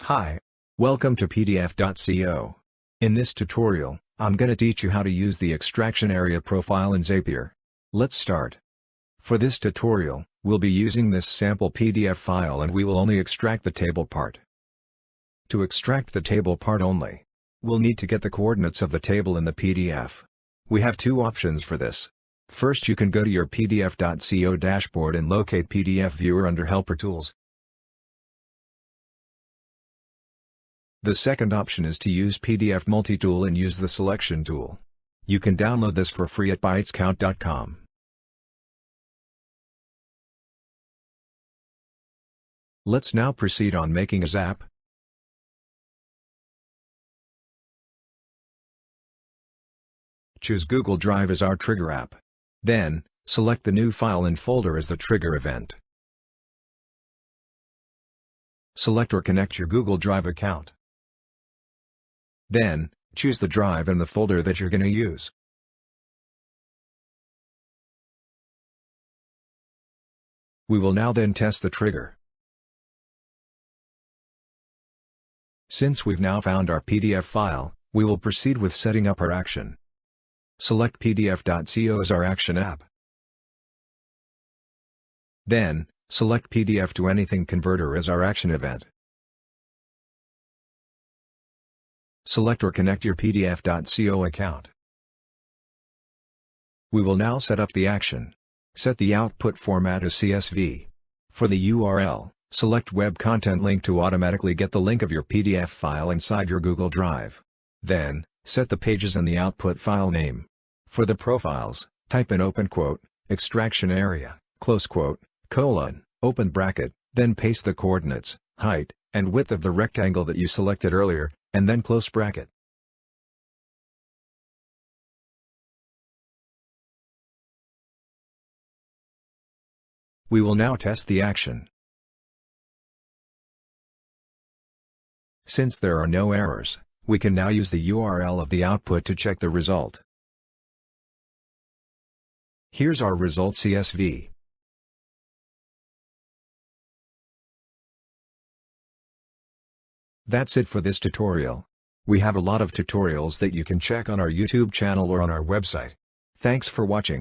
Hi. Welcome to PDF.co. In this tutorial, I'm gonna teach you how to use the extraction area profile in Zapier. Let's start. For this tutorial, we'll be using this sample PDF file and we will only extract the table part. To extract the table part only, we'll need to get the coordinates of the table in the PDF. We have two options for this. First, you can go to your PDF.co dashboard and locate PDF Viewer under Helper Tools. The second option is to use PDF Multitool and use the Selection tool. You can download this for free at bytescount.com. Let's now proceed on making a Zap. Choose Google Drive as our trigger app. Then, select the new file and folder as the trigger event. Select or connect your Google Drive account. Then, choose the drive and the folder that you're going to use. We will now then test the trigger. Since we've now found our PDF file, we will proceed with setting up our action. Select PDF.co as our action app. Then, select PDF to Anything Converter as our action event. Select or connect your PDF.co account. We will now set up the action. Set the output format as CSV. For the URL, select Web Content Link to automatically get the link of your PDF file inside your Google Drive. Then, set the pages and the output file name. For the profiles, type in open quote, extraction area, close quote, colon, open bracket, then paste the coordinates, height, and width of the rectangle that you selected earlier, and then close bracket. We will now test the action. Since there are no errors, we can now use the URL of the output to check the result. Here's our result CSV. That's it for this tutorial. We have a lot of tutorials that you can check on our YouTube channel or on our website. Thanks for watching.